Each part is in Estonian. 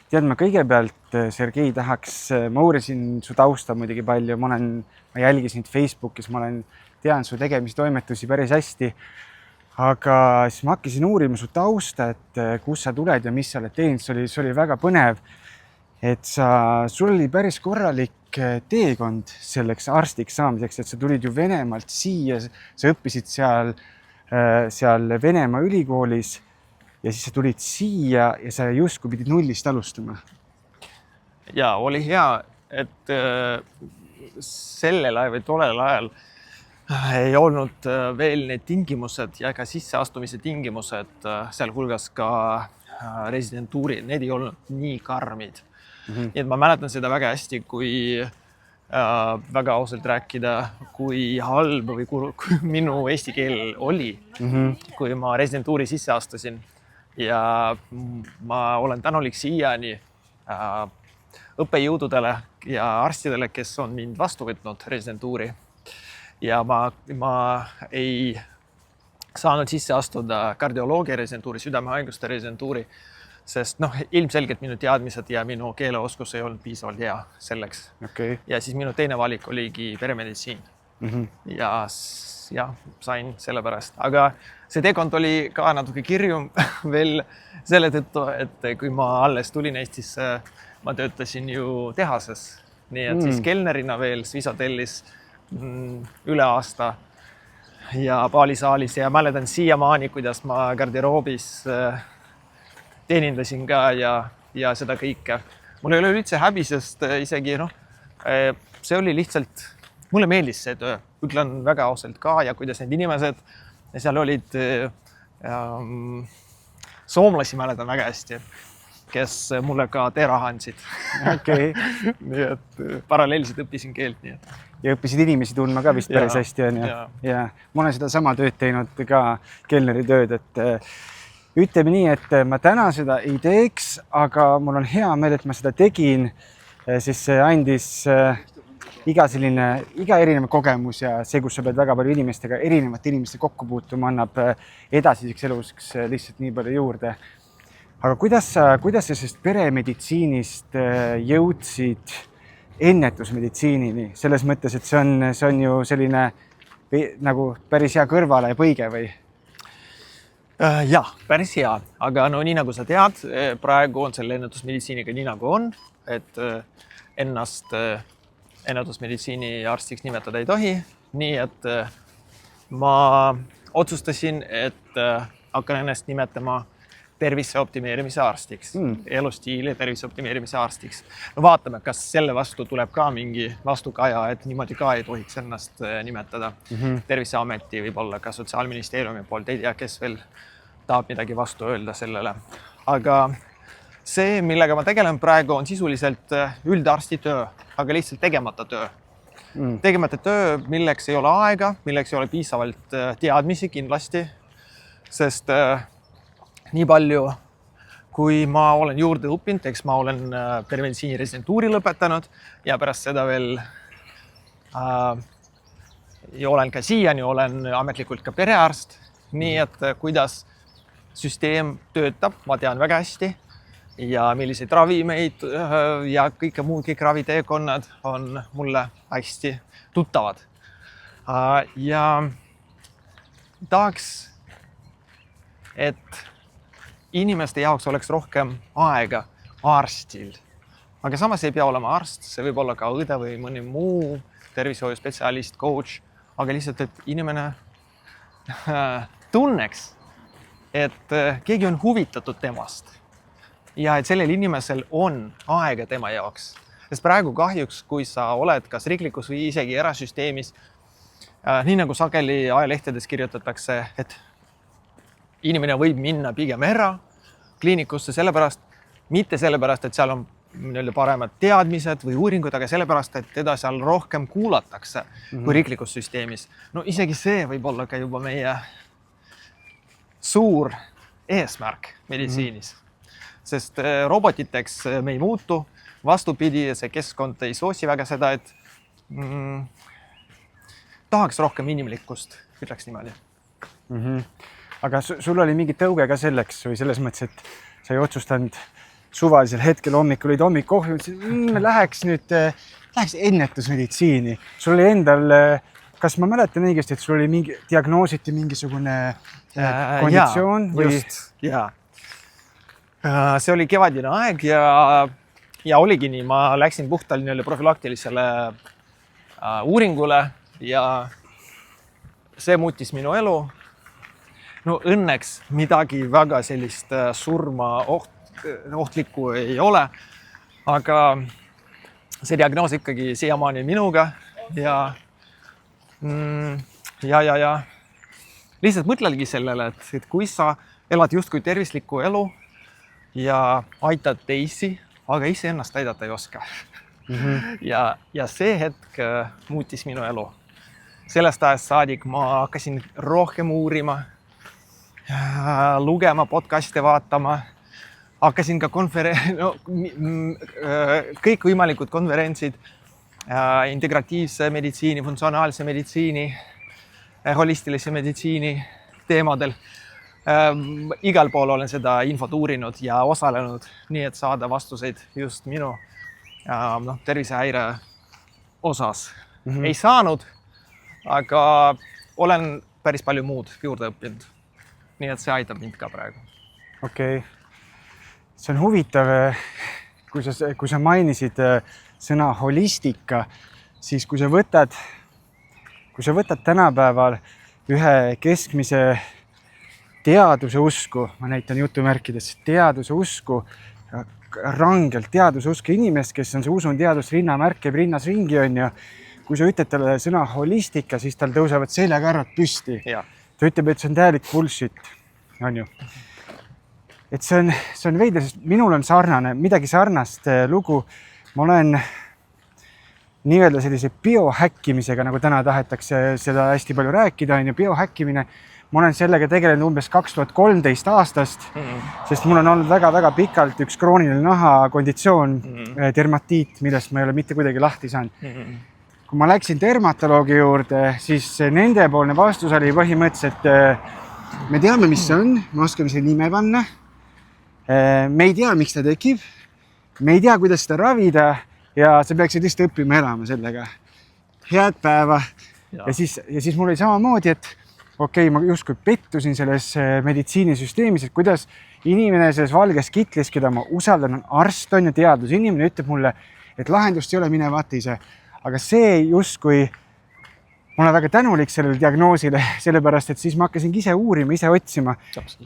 Tead, ma kõigepealt, Sergei, ma uurisin su tausta muidugi palju, ma jälgisin Facebookis, tean su tegemistoimetusi päris hästi, aga siis ma hakkasin uurima su tausta, et kus sa tuled ja mis sa oled teinud, see oli väga põnev, et sul oli päris korralik teekond selleks arstiks saamiseks, et sa tulid ju Venemaalt siia, sa õppisid seal Venemaa ülikoolis ja siis sa tulid siia ja sa justkui pidid nullist alustama. Ja oli hea, et sellel ajal või tollel ajal ei olnud veel need tingimused ja ka sisseastumise tingimused, sealhulgas ka residentuuri, need ei olnud nii karmid. Nii et ma mäletan seda väga hästi, kui väga ausalt rääkida, kui halb või kui minu eesti keel oli, kui ma residentuuri sisse astusin. Ja ma olen tänulik siiani õppejõududele ja arstidele, kes on mind vastu võtnud residentuuri. Ja ma ei saanud sisse astuda kardioloogia residentuuri, südamehaiguste residentuuri, sest ilmselgelt minu teadmised ja minu keeleoskus ei olnud piisavalt hea selleks. Okay. Ja siis minu teine valik oligi peremeditsiin. Ja sain selle pärast. Aga see teekond oli ka natuke kirjum veel selle tõttu, et kui ma alles tulin Eestisse, ma töötasin ju tehases. Nii et siis kelnerina veel Swiss-hotellis üle aasta ja baalisaalis ja mäletan siiamaani, kuidas ma garderoobis teenindasin ka ja seda kõike. Mul ei ole üldse häbi, sest isegi see oli lihtsalt, mulle meeldis see töö, ütlen väga ausalt ka ja kuidas need inimesed seal olid soomlasi mäletan väga hästi, kes mulle ka teeraha andsid. Okay. Nii et paralleelselt õppisin keelt. Nii et. Ja õppisid inimesi tundma ka vist päris hästi. Ja ma olen seda sama tööd teinud ka kelneri tööd, et ütleme nii, et ma täna seda ei teeks, aga mul on hea meel, et ma seda tegin, siis see andis iga erinev kogemus ja see, kus sa pead väga palju erinevate inimeste kokku puutuma, annab edasiseks eluseks lihtsalt nii palju juurde. Aga kuidas sa sellest peremeditsiinist jõudsid ennetusmeditsiinini? Selles mõttes, et see on ju selline nagu päris hea kõrvale põige või? Jah, päris hea. Aga nii nagu sa tead, praegu on selle ennetusmeditsiiniga nii nagu on, et ennast ennetusmeditsiini arstiks nimetada ei tohi. Nii et ma otsustasin, et hakkan ennast nimetama tervise optimeerimise arstiks, elustiili tervise optimeerimise arstiks. Vaatame, kas selle vastu tuleb ka mingi vastukaja, et niimoodi ka ei tohiks ennast nimetada. Terviseameti võib-olla ka Sotsiaalministeeriumi poolt, ei tea, kes veel tahab midagi vastu öelda sellele. Aga see, millega ma tegelen praegu, on sisuliselt üldarsti töö, aga lihtsalt tegemata töö. Tegemata töö, milleks ei ole aega, milleks ei ole piisavalt teadmisi kindlasti, sest nii palju, kui ma olen juurde õppinud, eks ma olen peremeditsiini residentuuri lõpetanud ja pärast seda veel olen ka siiani, olen ametlikult ka perearst, nii et kuidas süsteem töötab, ma tean väga hästi ja milliseid ravimeid ja kõik raviteekonnad on mulle hästi tuttavad. Ja tahaks, et inimeste jaoks oleks rohkem aega arstil. Aga samas ei pea olema arst, see võib olla ka õde või mõni muu tervishoiuspetsialist, coach, aga lihtsalt, et inimene tunneks, et keegi on huvitatud temast ja et sellel inimesel on aega tema jaoks. Sest praegu kahjuks, kui sa oled kas riiklikus või isegi erasüsteemis, nii nagu sageli ajalehtedes kirjutatakse, et inimene võib minna pigem kliinikusse mitte sellepärast, et seal on paremad teadmised või uuringud, aga sellepärast, et teda seal rohkem kuulatakse kui riiklikus süsteemis. Isegi see võib olla ka juba meie suur eesmärk meditsiinis. Sest robotiteks me ei muutu, vastupidi, see keskkond ei soosi väga seda, et tahaks rohkem inimlikkust, ütleks niimoodi. Aga sul oli mingi tõuge ka selleks või selles mõttes, et sa ei otsustanud suvalisel hetkel hommikul olid hommikuohvi, mõtlesin, läheks ennetusmeditsiini. Sul oli endal, kas ma mäletan õigesti, et sul oli diagnoositi mingisugune konditsioon? Jaa. See oli kevadine aeg ja oligi nii, ma läksin puhtal profülaktilisele uuringule ja see muutis minu elu. No õnneks midagi väga sellist surma ohtlikku ei ole, aga see diagnoos ikkagi siiamaani minuga ja lihtsalt mõtledagi sellele, et kui sa elad justkui tervislikku elu ja aitad teisi, aga ise ennast aidata ei oska. Ja see hetk muutis minu elu. Sellest ajast saadik ma hakkasin rohkem uurima, lugema, podcaste vaatama, hakkasin ka kõikvõimalikud konverentsid, integratiivse meditsiini, funktsionaalse meditsiini, holistilise meditsiini teemadel. Igal pool olen seda infot uurinud ja osalenud, nii et saada vastuseid just minu tervisehäire osas. Ei saanud, aga olen päris palju muud juurde õppinud. Nii et see aitab mind ka praegu. Okei. See on huvitav, kui sa mainisid sõna holistika, siis kui sa võtad tänapäeval ühe keskmise teaduse usku, ma näitan jutumärkides, teaduse usku, rangelt teaduse usku inimest, kes on see usun teadust rinnamärk, käib rinnas ringi on ja kui sa ütled talle sõna holistika, siis tal tõusevad seljakarvad püsti. Ta ütleb, et see on täielik bullshit, on ju. Et see on veidi, sest minul on midagi sarnast lugu. Ma olen nii-öelda sellise biohäkkimisega, nagu täna tahetakse seda hästi palju rääkida, on ju, biohäkkimine. Ma olen sellega tegelenud umbes 2013 aastast, sest mul on olnud väga-väga pikalt üks krooniline nahakonditsioon, dermatiit, millest ma ei ole mitte kuidagi lahti saanud. Kui ma läksin dermatoloogi juurde, siis nendepoolne vastus oli põhimõtteliselt, me teame, mis see on, me oskame selle nime panna, me ei tea, miks ta tekib, me ei tea, kuidas seda ravida ja sa peaksid lihtsalt õppima elama sellega. Head päeva. Ja siis mul oli samamoodi, et okei, ma justkui pettusin selles meditsiinisüsteemis, et kuidas inimene selles valges kitlis, keda ma usaldan, on arst, on ja teadus. Inimene ütleb mulle, et lahendust ei ole, mine vaata ise. Aga see justkui, ma olen väga tänulik sellele diagnoosile, sellepärast, et siis ma hakkasingi ise uurima, ise otsima.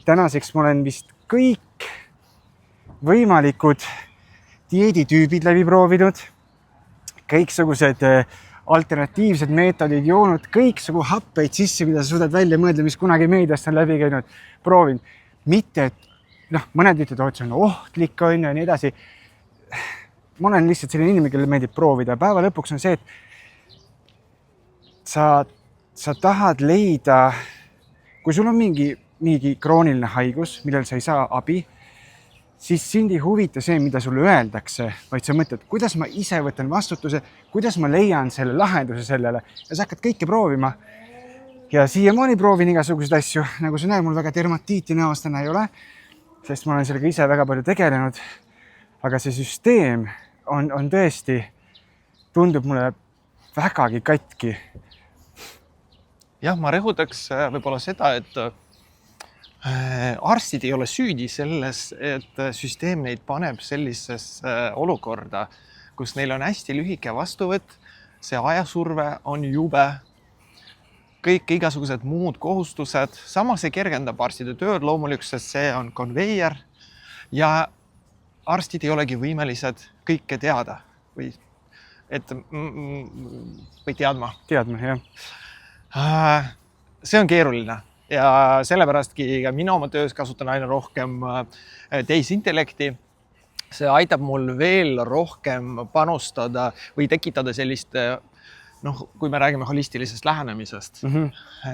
Tänaseks ma olen vist kõik võimalikud dieeditüübid läbi proovinud, kõiksugused alternatiivsed meetodid joonud, kõiksugu happeid sisse, mida sa suudad välja mõelda, mis kunagi meediast on läbi käinud, proovin. Mitte, et mõned ütlevad, et see on ohtlik on ja nii edasi. Ma olen lihtsalt selline inimene, kellele meeldib proovida. Päeva lõpuks on see, et sa tahad leida, kui sul on mingi krooniline haigus, millel sa ei saa abi, siis sind ei huvita see, mida sulle öeldakse, vaid sa mõtled, kuidas ma ise võtan vastutuse, kuidas ma leian selle lahenduse sellele ja sa hakkad kõike proovima. Ja siiamaani proovin igasuguseid asju, nagu sa näed, mul väga dermatiiti näost täna ei ole, sest ma olen sellega ise väga palju tegelenud, aga see süsteem on tõesti, tundub mulle vägagi katki. Jah, ma rõhutaks võib-olla seda, et arstid ei ole süüdi selles, et süsteem neid paneb sellisesse olukorda, kus neil on hästi lühike vastuvõtt, see ajasurve on jube, kõik igasugused muud kohustused, samas see kergendab arstide tööd loomulikult, sest see on konveier ja arstid ei olegi võimelised kõike teada või teadma. Teadma, jah. See on keeruline ja sellepärast mina oma töös kasutan aina rohkem tehisintellekti. See aitab mul veel rohkem panustada või tekitada sellist, kui me räägime holistilisest lähenemisest.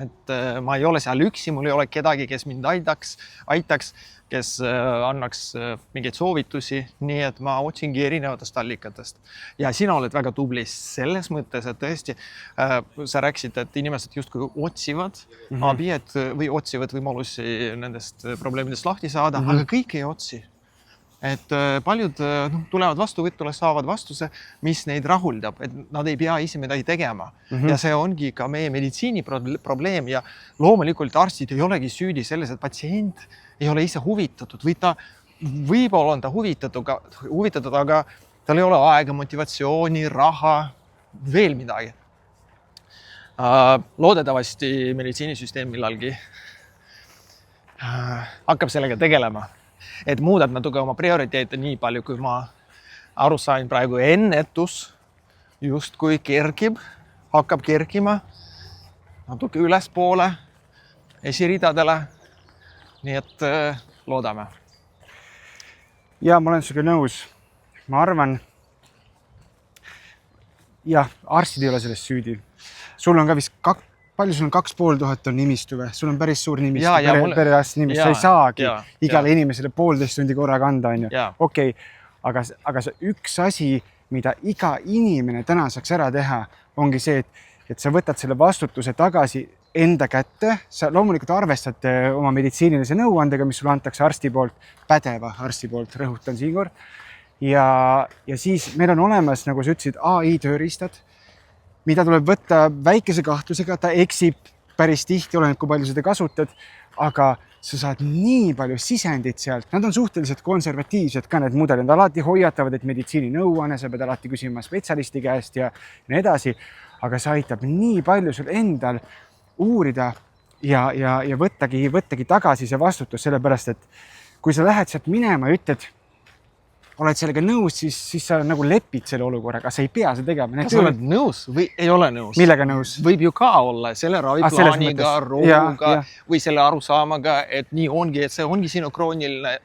Et ma ei ole seal üksi, mul ei ole kedagi, kes mind aitaks, kes annaks mingeid soovitusi, nii et ma otsingi erinevatest allikatest. Ja sina oled väga tubli selles mõttes, et tõesti sa rääkisid, et inimesed justkui otsivad abi, või otsivad võimalusi nendest probleemidest lahti saada, aga kõik ei otsi. et paljud tulevad vastuvõtule, saavad vastuse, mis neid rahuldab, et nad ei pea ise midagi tegema. Ja see ongi ka meie meditsiini probleem ja loomulikult arstid ei olegi süüdi selles, et patsient ei ole ise huvitatud või ta võib-olla on ta huvitatud, aga tal ei ole aega, motivatsiooni, raha, veel midagi. Loodetavasti meditsiinisüsteem millalgi hakkab sellega tegelema, et muudab natuke oma prioriteete nii palju, kui ma aru sain praegu ennetus justkui hakkab kerkima natuke ülespoole esiridadele. Nii et loodame. Ja ma olen sinuga nõus. Ma arvan, jah, arstid ei ole sellest süüdi. Sul on ka vist palju sul on 2500 on nimistu või? Sul on päris suur nimistu, perearst nimistu. Sa ei saagi igale inimesele 1,5 tundi korraga anda, on ju. Okei, aga see üks asi, mida iga inimene täna saaks ära teha, ongi see, et sa võtad selle vastutuse tagasi enda kätte. Sa loomulikult arvestad oma meditsiinilise nõuandega, mis sulle antakse arsti poolt, pädeva arsti poolt, rõhutan siinkord. Ja siis meil on olemas, nagu sa ütlesid, AI tööriistad, mida tuleb võtta väikese kahtlusega, ta eksib päris tihti, oleneb, kui palju seda kasutad, aga sa saad nii palju sisendit sealt. Nad on suhteliselt konservatiivsed ka need mudelid. Nad alati hoiatavad, et meditsiini nõuanne, sa pead alati küsima spetsialisti käest ja nii edasi, aga see aitab nii palju sul endal uurida ja võttagi tagasi see vastutus, sellepärast, et kui sa lähed sealt minema ja ütled, oled sellega nõus, siis sa nagu lepid selle olukorraga, sa ei pea seda tegema. Kas oled nõus või ei ole nõus? Millega nõus? Võib ju ka olla selle raviplaaniga, rooga või selle arusaamaga, et nii ongi, et see ongi sinu krooniline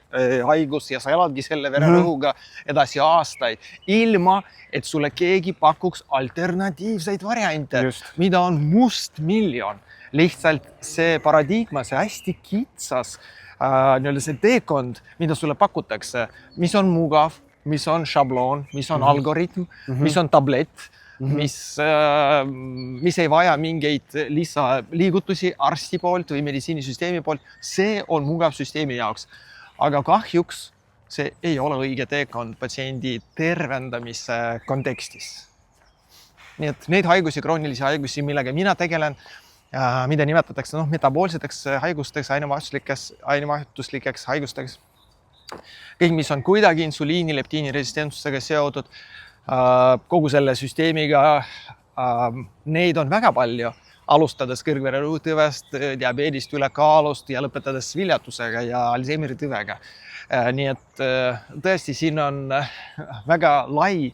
haigus ja sa eladki selle vererõhuga edasi aastaid, ilma et sulle keegi pakuks alternatiivseid variante, mida on mustmiljon. Lihtsalt see paradigma, see hästi kitsas see teekond, mida sulle pakutakse, mis on mugav, mis on šabloon, mis on algoritm, mis on tablet, mis ei vaja mingeid lisaliigutusi arsti poolt või meditsiinisüsteemi poolt. See on mugav süsteemi jaoks. Aga kahjuks see ei ole õige teekond patsiendi tervendamise kontekstis. Nii et neid haigusi, kroonilisi haigusi, millega mina tegelen, mida nimetatakse metaboolseteks haigusteks, ainevahetuslikeks haigusteks. Kõik, mis on kuidagi insuliini, leptiini resistentsusega seotud, kogu selle süsteemiga, neid on väga palju, alustades kõrgvererõhutõvest, diabeedist, ülekaalust ja lõpetades viljatusega ja Alzheimeri tõvega. Nii et tõesti, siin on väga lai,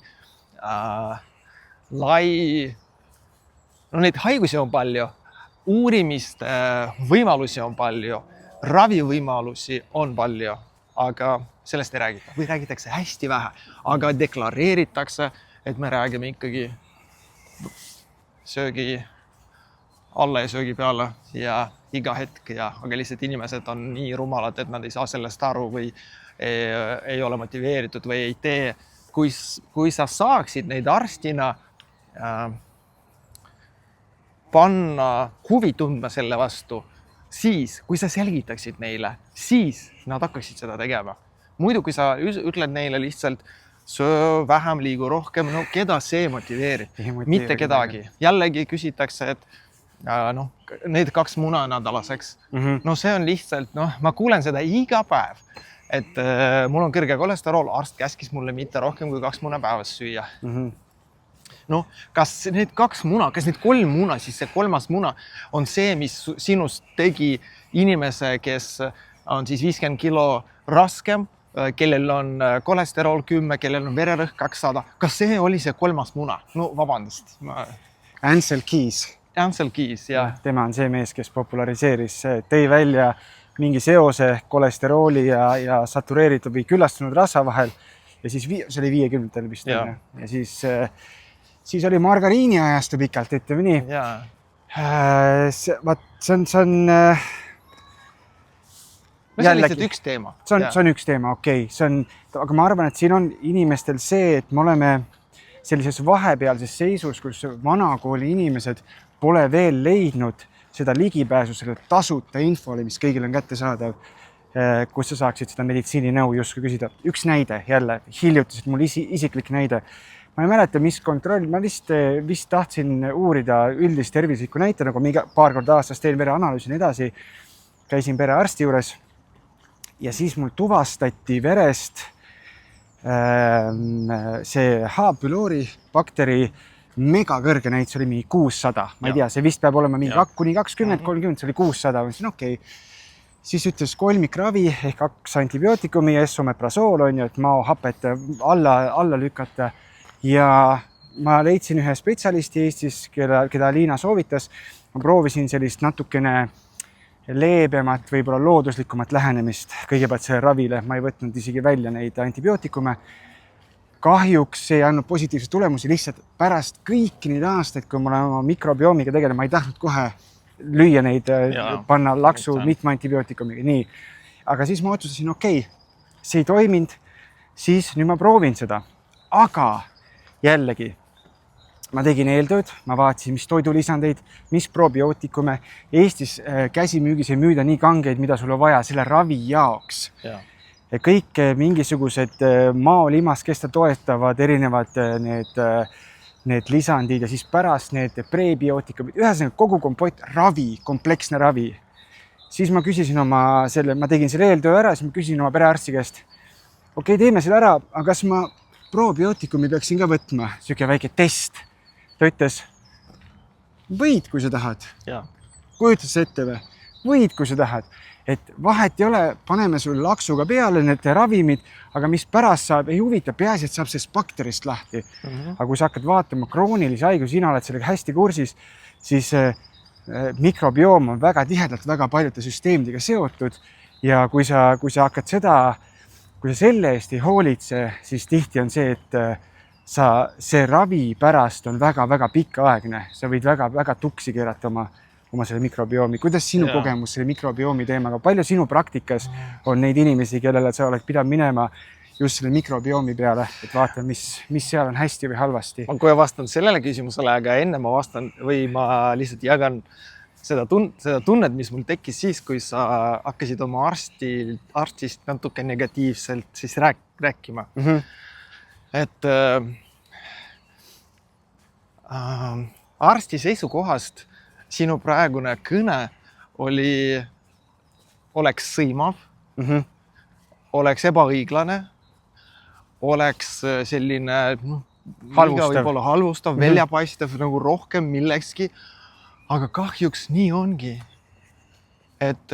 neid haigusi on palju, uurimiste võimalusi on palju, ravivõimalusi on palju, aga sellest ei räägita. Või räägitakse hästi vähe, aga deklareeritakse, et me räägime ikkagi söögi alla ja söögi peale ja iga hetk. Aga lihtsalt inimesed on nii rumalad, et nad ei saa sellest aru või ei ole motiveeritud või ei tee. Kui sa saaksid neid arstina panna huvi tundma selle vastu, siis, kui sa selgitaksid neile, siis nad hakkaksid seda tegema. Muidu, kui sa ütled neile lihtsalt söö vähem, liigu rohkem, keda see motiveerib? Mitte kedagi. Jällegi küsitakse, et need 2 muna nädalaseks. See on lihtsalt, ma kuulen seda iga päev, et mul on kõrge kolesterool, arst käskis mulle mitte rohkem kui 2 muna päevas süüa. Kas need 2 muna, kas need 3 muna, siis see 3. muna on see, mis sinust tegi inimese, kes on siis 50 kilo raskem, kellel on kolesterool 10, kellel on vererõhk 200. Kas see oli see 3. muna? Vabandust. Ansel Keys. Ansel Keys, jah. Tema on see mees, kes populariseeris, tõi välja mingi seose kolesterooli ja satureeritud või küllastunud rasva vahel. Ja siis see oli 50-tel vist. Ja siis oli margariini ajastu pikalt, ütleme nii. See on lihtsalt üks teema. See on üks teema, okei. Aga ma arvan, et siin on inimestel see, et me oleme sellises vahepealses seisus, kus vanakooli inimesed pole veel leidnud seda ligipääsu selle tasuta infole, mis kõigil on kättesaadav. kus sa saaksid seda meditsiininõu justkui küsida. Üks näide jälle, hiljutiselt mul isiklik näide. Ma ei mäleta, mis kontroll, ma vist tahtsin uurida üldist tervislikku näite, nagu paar korda aastas teen vereanalüüsi ja nii edasi. Käisin perearsti juures ja siis mul tuvastati verest see H. pylori bakteri mega kõrge näit, see oli mingi 600. Ma ei tea, see vist peab olema mingi kuni 20-30, see oli 600. Ma ütlesin, okei. Siis ütles kolmikravi ehk 2 antibiootikumi ja esomeprazol on ju, et maohapet alla lükata. Ja ma leidsin ühe spetsialisti Eestis, keda Liina soovitas. Ma proovisin sellist natukene leebemat, võib-olla looduslikumat lähenemist kõigepealt selle ravile. Ma ei võtnud isegi välja neid antibiootikume. Kahjuks see ei andnud positiivseid tulemusi lihtsalt pärast kõiki neid aastaid, kui ma olen oma mikrobiomiga tegelenud, ma ei tahtnud kohe lüüa neid, panna laksu mitme antibiootikumiga. Nii. Aga siis ma otsustasin, okei, see ei toiminud, siis nüüd ma proovin seda. Aga jällegi, ma tegin eeltööd, ma vaatasin, mis toidulisandeid, mis probiootikume. Eestis käsimüügis ei müüda nii kangeid, mida sul on vaja selle ravi jaoks. Ja kõik mingisugused maolimaskesta toetavad erinevad need lisandid ja siis pärast need prebiootikumid, ühesõnaga kogu kompott ravi, kompleksne ravi. Siis ma küsisin ma tegin selle eeltöö ära, siis ma küsisin oma perearsti käest, okei, teeme selle ära, aga kas ma probiootikumi peaksin ka võtma, siuke väike test. Ta ütles, võid, kui sa tahad. Kujutas ette või? Võid, kui sa tahad. Et vahet ei ole, paneme sul laksuga peale need ravimid, aga mis pärast saab, ei huvita, peaasi, et saab sellest bakterist lahti. Aga kui sa hakkad vaatama kroonilisi haigus, sina oled sellega hästi kursis, siis mikrobioom on väga tihedalt väga paljude süsteemidega seotud ja kui sa hakkad kui sa selle eest ei hoolitse, siis tihti on see, et see ravi pärast on väga-väga pikaaegne. Sa võid väga-väga tuksi keerata oma selle mikrobiomi. Kuidas sinu kogemus selle mikrobiomi teemaga? Palju sinu praktikas on neid inimesi, kellele sa oled pidanud minema just selle mikrobiomi peale, et vaata, mis seal on hästi või halvasti? Ma kohe vastan sellele küsimusele, aga enne ma vastan või ma lihtsalt jagan seda tunnet, mis mul tekkis siis, kui sa hakkasid oma arstist natuke negatiivselt siis rääkima. Et arsti seisukohast sinu praegune kõne oleks sõimav, oleks ebaõiglane, oleks selline halvustav, väljapaistev nagu rohkem millekski. Aga kahjuks nii ongi, et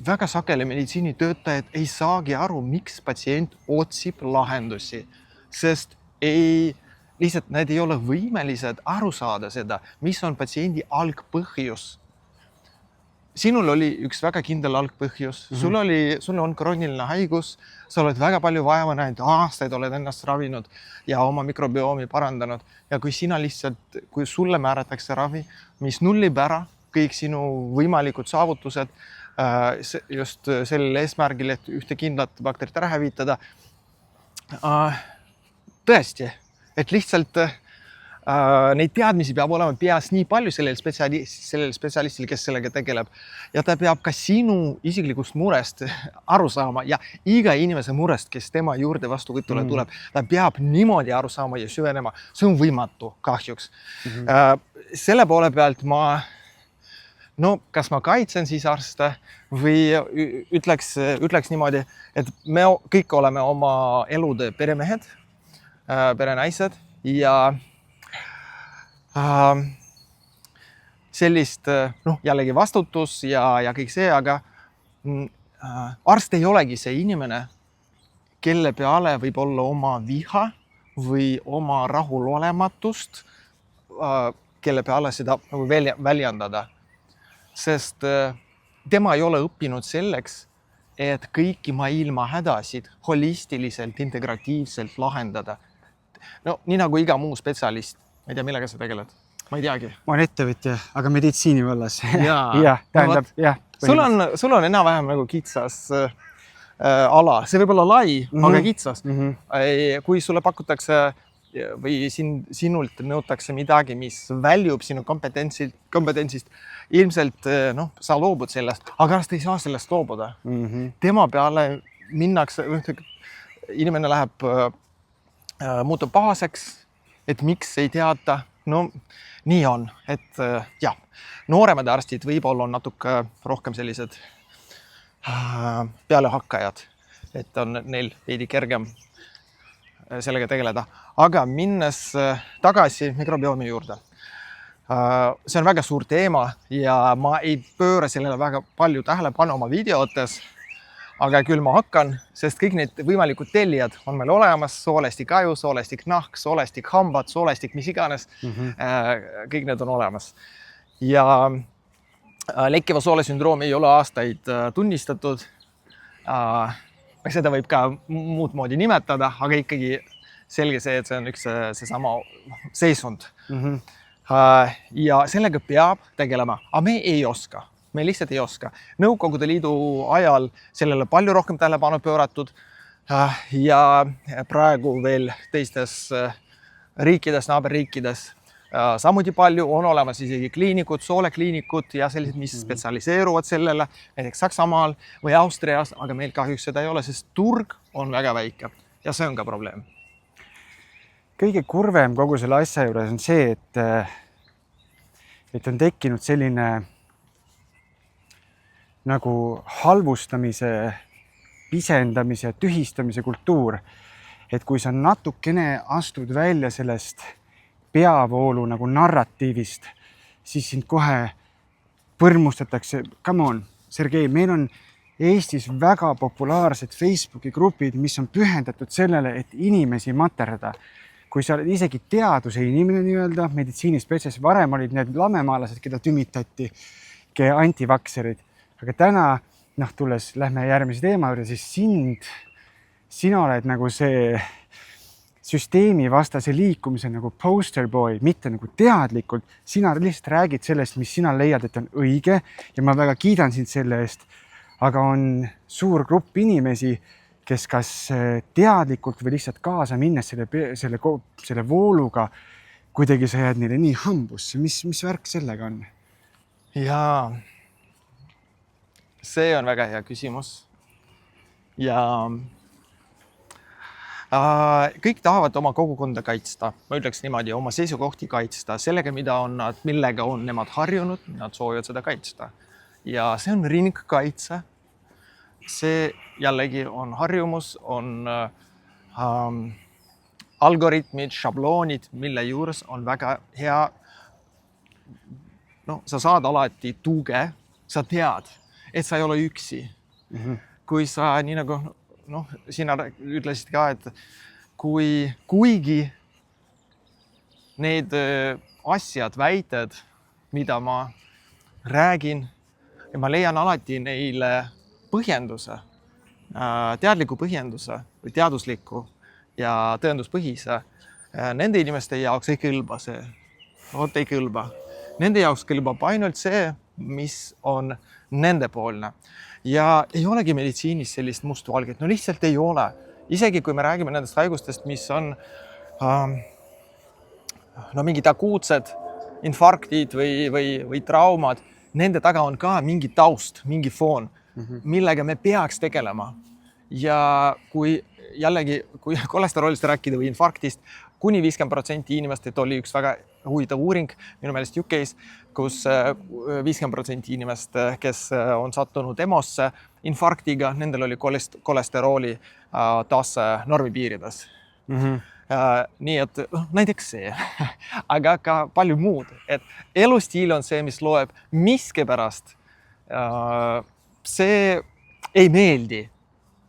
väga sageli meditsiinitöötajad ei saagi aru, miks patsient otsib lahendusi, sest lihtsalt need ei ole võimelised aru saada seda, mis on patsiendi algpõhjus. Sinul oli üks väga kindel algpõhjus, sul on krooniline haigus, sa oled väga palju vaeva näinud, aastaid oled ennast ravinud ja oma mikrobiomi parandanud. Ja kui sulle määratakse ravi, mis nullib ära kõik sinu võimalikud saavutused just sellel eesmärgil, et ühte kindlat bakterit ära hävitada, tõesti, et lihtsalt neid teadmisi peab olema peas nii palju sellel spetsialistil, kes sellega tegeleb. Ja ta peab ka sinu isiklikust murest aru saama ja iga inimese murest, kes tema juurde vastuvõtule tuleb, ta peab niimoodi aru saama ja süvenema. See on võimatu kahjuks. Selle poole pealt kas ma kaitsen siis arste või ütleks niimoodi, et me kõik oleme oma elude peremehed, perenaised ja sellist jällegi vastutus ja kõik see, aga arst ei olegi see inimene, kelle peale võib olla oma viha või oma rahulolematust, kelle peale seda väljendada. Sest tema ei ole õppinud selleks, et kõiki maailma hädasid holistiliselt, integratiivselt lahendada. Nii nagu iga muu spetsialist. Ma ei tea, millega sa tegeled? Ma ei teagi. Ma olen ettevõtja, aga meditsiini vallas. Sul on enam-vähem nagu kitsas ala. See võib olla lai, aga kitsas. Kui sulle pakutakse või sinult nõutakse midagi, mis väljub sinu kompetentsist, ilmselt sa loobud sellest, aga kas ta ei saa sellest loobuda. Tema peale minnakse, inimene läheb, muutub pahaseks, et miks ei teata. No nii on, et jah, nooremad arstid võib-olla on natuke rohkem sellised pealehakkajad, et on neil veidi kergem sellega tegeleda. Aga minnes tagasi mikrobiomi juurde. See on väga suur teema ja ma ei pööra sellele väga palju tähelepanu oma videotes, aga küll ma hakkan, sest kõik need võimalikud tellijad on meil olemas, soolestik aju, soolestik nahk, soolestik hambad, soolestik mis iganes, kõik need on olemas. Ja lekkiva soole sündroom ei ole aastaid tunnistatud. Seda võib ka muud moodi nimetada, aga ikkagi selge see, et see on üks seesama seisund. Ja sellega peab tegelema, aga me ei oska. Me lihtsalt ei oska. Nõukogude Liidu ajal sellele palju rohkem tähelepanu pööratud ja praegu veel teistes riikides, naaberriikides samuti palju on olemas isegi kliinikud, soolekliinikud ja sellised, mis spetsialiseeruvad sellele, näiteks Saksamaal või Austrias, aga meil kahjuks seda ei ole, sest turg on väga väike ja see on ka probleem. Kõige kurvem kogu selle asja juures on see, et on tekkinud selline nagu halvustamise, pisendamise, tühistamise kultuur. Et kui sa natukene astud välja sellest peavoolu nagu narratiivist, siis sind kohe põrmustatakse. Come on, Sergei, meil on Eestis väga populaarsed Facebooki grupid, mis on pühendatud sellele, et inimesi materdada. Kui sa oled isegi teaduse inimene nii-öelda, meditsiinispetsialist, varem olid need lamemaalased, keda tümitati, antivakserid. Aga täna, tulles lähme järgmise teema juurde, siis sina oled nagu see süsteemi vastase liikumise nagu poster boy, mitte nagu teadlikult. Sina lihtsalt räägid sellest, mis sina leiad, et on õige ja ma väga kiidan sind selle eest. Aga on suur grupp inimesi, kes kas teadlikult või lihtsalt kaasa minnes selle vooluga, kuidagi sa jääd neile nii hambusse. Mis värk sellega on? Jaa, see on väga hea küsimus. Ja kõik tahavad oma kogukonda kaitsta. Ma ütleks niimoodi, oma seisukohti kaitsta sellega, millega on nemad harjunud, nad soovivad seda kaitsta. Ja see on ringkaitse. See jällegi on harjumus, on algoritmid, šabloonid, mille juures on väga hea. Sa saad alati tuge, sa tead, et sa ei ole üksi. Kui sa nii nagu sina ütlesid ka, et kuigi need asjad, väited, mida ma räägin, ja ma leian alati neile põhjenduse, teadliku põhjenduse või teadusliku ja tõenduspõhise, nende inimeste jaoks ei kõlba see. Ei kõlba. Nende jaoks kõlbab ainult see, mis on nendepoolne. Ja ei olegi meditsiinis sellist mustvalget. Lihtsalt ei ole. Isegi kui me räägime nendest haigustest, mis on mingid akuutsed infarktid või traumad, nende taga on ka mingi taust, mingi foon, millega me peaks tegelema. Ja kui kolesterolist rääkida või infarktist, kuni 50% inimestest oli üks väga huvitav uuring, minu meelest UK's, kus 50% inimest, kes on sattunud EMO-sse infarktiga, nendel oli kolesterooli tase normipiirides. Nii et näiteks see, aga ka palju muud. Et elustiil on see, mis loeb miskepärast. See ei meeldi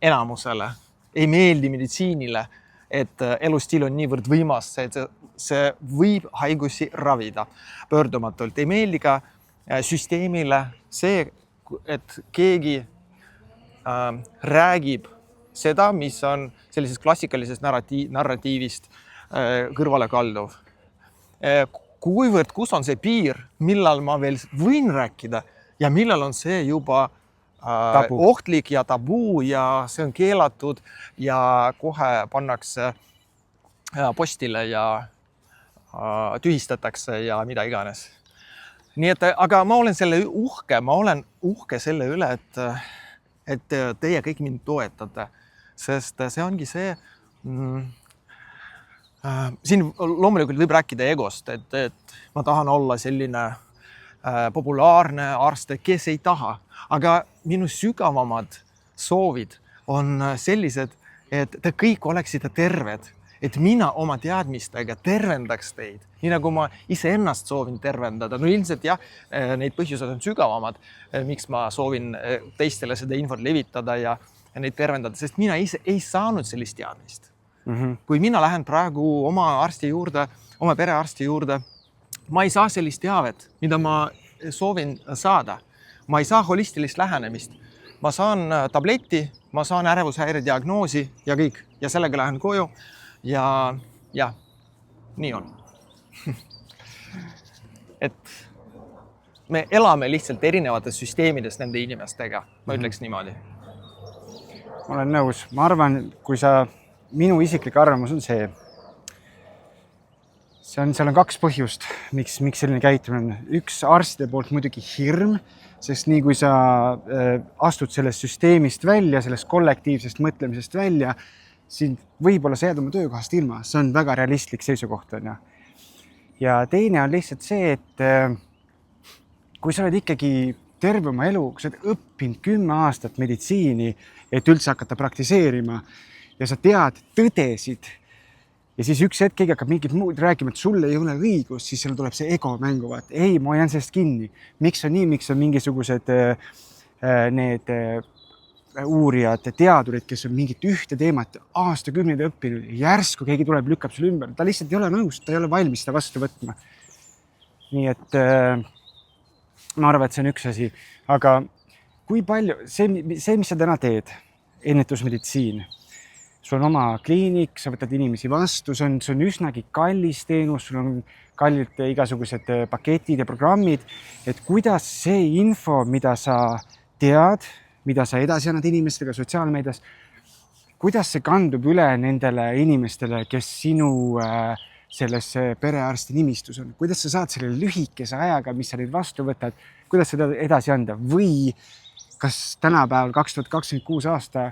enamusele, ei meeldi meditsiinile, et elustiil on niivõrd võimas, et see võib haigusi ravida pöördumatult. Ei meeldi ka süsteemile see, et keegi räägib seda, mis on sellisest klassikalisest narratiivist kõrvale kalduv. Kus on see piir, millal ma veel võin rääkida ja millal on see juba ohtlik ja tabuu ja see on keelatud ja kohe pannakse postile ja tühistatakse ja mida iganes. Nii et, aga ma olen uhke selle üle, et teie kõik mind toetate, sest see ongi see, siin loomulikult võib rääkida egost, et ma tahan olla selline populaarne arst, kes ei taha, aga minu sügavamad soovid on sellised, et te kõik oleksite terved, et mina oma teadmistega tervendaks teid, nii nagu ma iseennast soovin tervendada. No ilmselt jah, neid põhjused on sügavamad, miks ma soovin teistele seda infot levitada ja neid tervendada, sest mina ise ei saanud sellist teadmist. Kui mina lähen praegu oma arsti juurde, oma perearsti juurde, ma ei saa sellist teavet, mida ma soovin saada. Ma ei saa holistilist lähenemist. Ma saan tableti, ma saan ärevushäire diagnoosi ja kõik. Ja sellega lähen koju ja nii on. Et me elame lihtsalt erinevates süsteemides nende inimestega, ma ütleks niimoodi. Ma olen nõus. Ma arvan, minu isiklik arvamus on see. Seal on kaks põhjust, miks selline käitumine on. Üks arstide poolt muidugi hirm, sest nii kui sa astud sellest süsteemist välja, sellest kollektiivsest mõtlemisest välja, siin võib-olla sa jääd oma töökohast ilma. See on väga realistlik seisukoht. Ja teine on lihtsalt see, et kui sa oled ikkagi terve oma elu, kui sa oled õppinud 10 aastat meditsiini, et üldse hakata praktiseerima ja sa tead tõdesid, ja siis üks hetk keegi hakkab mingit muud rääkima, et sulle ei ole õigus, siis seal tuleb see ego mängu, vaat ei, ma jään sellest kinni. Miks on nii, miks on mingisugused need uurijad, teadurid, kes on mingit ühte teemat aastakümneid õppinud, järsku keegi tuleb, lükkab selle ümber. Ta lihtsalt ei ole nõus, ta ei ole valmis seda vastu võtma. Nii et ma arvan, et see on üks asi. Aga kui palju, see, mis sa täna teed, ennetusmeditsiin, sul on oma kliinik, sa võtad inimesi vastu, see on üsnagi kallis teenus, sul on kallid igasugused paketid ja programmid, et kuidas see info, mida sa tead, mida sa edasi annad inimestega sotsiaalmeedias, kuidas see kandub üle nendele inimestele, kes sinu selles perearsti nimistus on? Kuidas sa saad selle lühikese ajaga, mis sa neid vastu võtad, kuidas seda edasi anda? Või kas tänapäeval 2026 aasta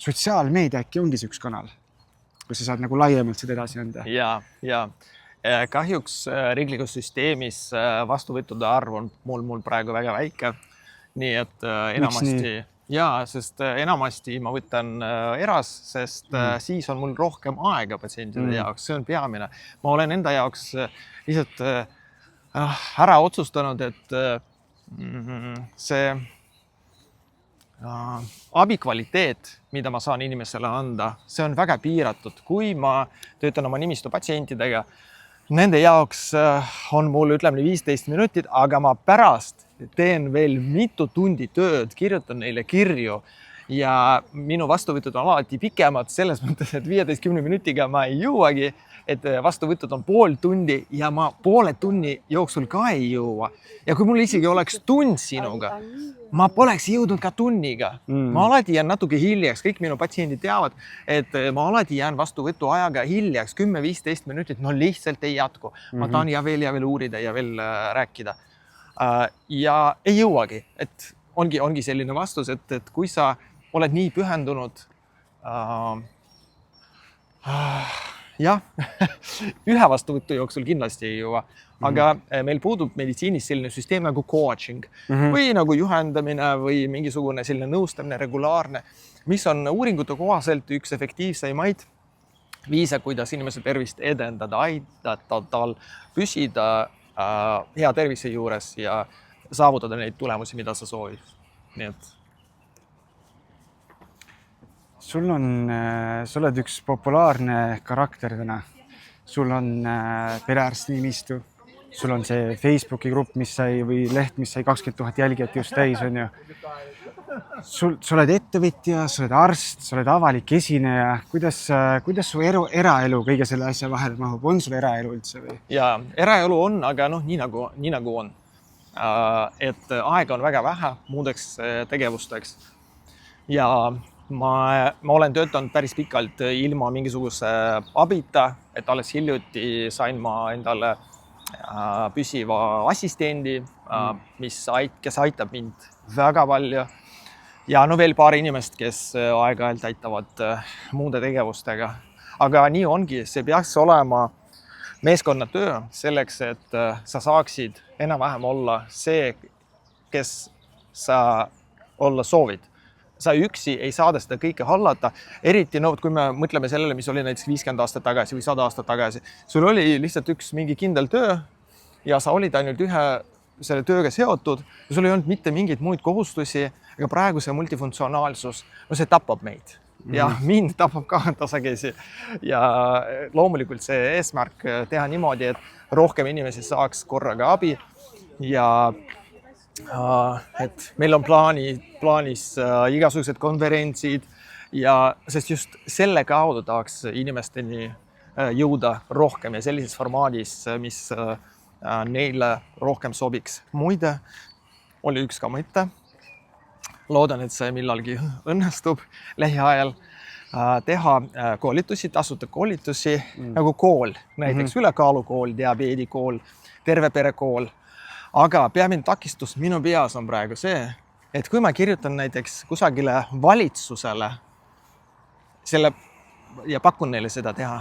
sotsiaalmeedia äkki ongi see üks kanal, kus sa saad nagu laiemalt seda edasi anda? Ja kahjuks riiklikus süsteemis vastuvõttude arv on mul praegu väga väike. Nii et enamasti ma võtan eras, sest siis on mul rohkem aega patsientide jaoks, see on peamine. Ma olen enda jaoks lihtsalt ära otsustanud, et see abikvaliteet, mida ma saan inimesele anda, see on väga piiratud. Kui ma töötan oma nimistu patsientidega, nende jaoks on mul 15 minutit, aga ma pärast teen veel mitu tundi tööd, kirjutan neile kirju ja minu vastuvõtud on alati pikemad selles mõttes, et 15 minutiga ma ei jõuagi, et vastuvõtud on pool tundi ja ma poole tunni jooksul ka ei jõua. Ja kui mul isegi oleks tund sinuga, ma poleks jõudnud ka tunniga. Ma alati jään natuke hiljaks, kõik minu patsiendid teavad, et ma alati jään vastuvõtu ajaga hiljaks 10-15 minutit, no lihtsalt ei jätku. Ma tahan ja veel uurida ja veel rääkida. Ja ei jõuagi, et ongi selline vastus, et kui sa oled nii pühendunud, jah, ühe vastuvõtu jooksul kindlasti ei jõua, aga meil puudub meditsiinis selline süsteem nagu coaching või nagu juhendamine või mingisugune selline nõustamine regulaarne, mis on uuringute kohaselt üks efektiivseimaid viise, kuidas inimese tervist edendada, aidata tal püsida hea tervise juures ja saavutada neid tulemusi, mida sa soovid. Nii et sa oled üks populaarne karakter täna. Sul on perearsti nimistu, sul on see Facebooki grupp, või leht, mis sai 20 000 jälgijat just täis, on ju. Sa oled ettevõtja, sa oled arst, sa oled avalik esineja. Kuidas su eraelu kõige selle asja vahel mahub? On sul eraelu üldse või? Ja eraelu on, aga nii nagu on. Et aega on väga vähe muudeks tegevusteks. Ja ma olen töötanud päris pikalt ilma mingisuguse abita, et alles hiljuti sain ma endale püsiva assistendi, kes aitab mind väga palju. Ja no veel paar inimest, kes aeg-ajalt aitavad muude tegevustega. Aga nii ongi, see peaks olema meeskonnatöö selleks, et sa saaksid enam-vähem olla see, kes sa olla soovid. Sa üksi ei saada seda kõike hallata, eriti kui me mõtleme sellele, mis oli näiteks 50 aastat tagasi või 100 aastat tagasi. Sul oli lihtsalt üks mingi kindel töö ja sa olid ainult ühe selle tööga seotud ja sul ei olnud mitte mingeid muid kohustusi, aga praegu see multifunktsionaalsus, see tapab meid. Ja mind tapab ka tasakesi ja loomulikult see eesmärk teha niimoodi, et rohkem inimesi saaks korraga abi ja et meil on plaanis igasugused konverentsid ja sest just selle kaudu tahaks inimesteni jõuda rohkem ja sellises formaadis, mis neile rohkem sobiks. Muide, oli üks ka mõte. Loodan, et see millalgi õnnestub lähiajal teha koolitusi, tasuta koolitusi nagu kool, näiteks ülekaalukool, diabeedikool, terveperekool. Aga peamine takistus minu peas on praegu see, et kui ma kirjutan näiteks kusagile valitsusele ja pakun neile seda teha,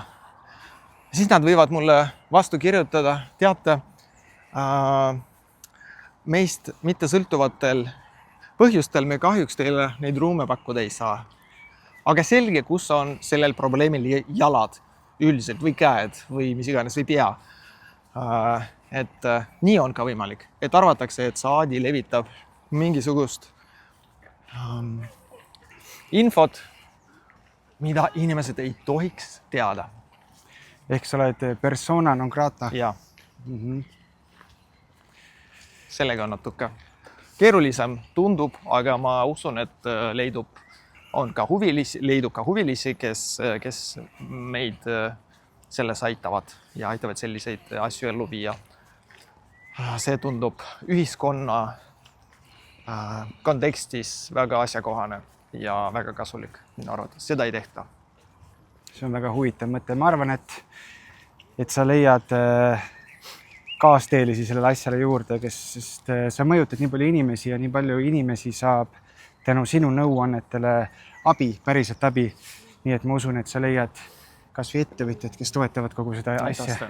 siis nad võivad mulle vastu kirjutada, teate, meist mitte sõltuvatel põhjustel me kahjuks teile neid ruume pakkuda ei saa. Aga selge, kus on sellel probleemil jalad üldiselt või käed või mis iganes või pea. Et nii on ka võimalik, et arvatakse, et saadi levitab mingisugust infot, mida inimesed ei tohiks teada. Ehk sa oled persona non grata. Ja. Sellega on natuke keerulisem tundub, aga ma usun, et leidub ka huvilisi, kes meid selles aitavad ja aitavad selliseid asju ellu viia. See tundub ühiskonna kontekstis väga asjakohane ja väga kasulik minu arvates. Seda ei tehta. See on väga huvitav mõte. Ma arvan, et sa leiad kaasteelisi sellele asjale juurde, sest sa mõjutad nii palju inimesi ja nii palju inimesi saab tänu sinu nõuannetele abi, päriselt abi. Nii et ma usun, et sa leiad kas või ettevõtjad, kes toetavad kogu seda asja.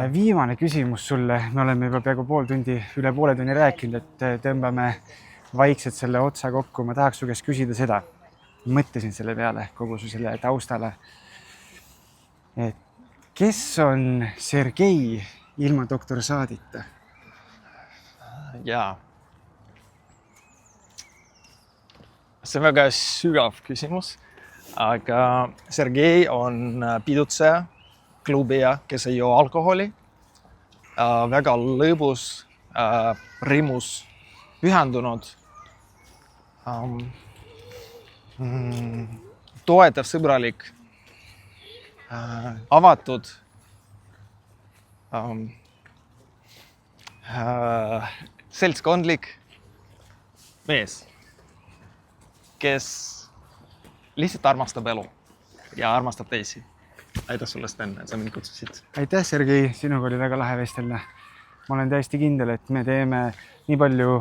Viimane küsimus sulle. Me oleme juba peaaegu üle poole tunni rääkinud, et tõmbame vaikselt selle otsa kokku. Ma tahaks su käest küsida seda. Mõtlesin selle peale, kogu su selle taustale. Et kes on Sergei ilma doktor Saadita? Jaa. See on väga sügav küsimus, aga Sergei on pidutseja, klubija, kes ei joo alkoholi, väga lõbus, rimus, pühendunud, toetav, sõbralik, avatud, seltskondlik mees, kes lihtsalt armastab elu ja armastab teisi. Aitäh sulle, Sten, et sa mind kutsusid. Aitäh, Sergei, sinuga oli väga lahe vestelda. Ma olen täiesti kindel, et me teeme nii palju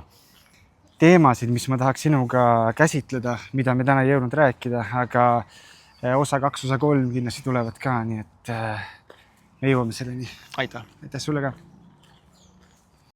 teemasid, mis ma tahaks sinuga käsitleda, mida me täna ei jõudnud rääkida, aga osa 2, osa 3 kindlasti tulevad ka, nii et me jõuame selleni. Aitäh. Aitäh sulle ka.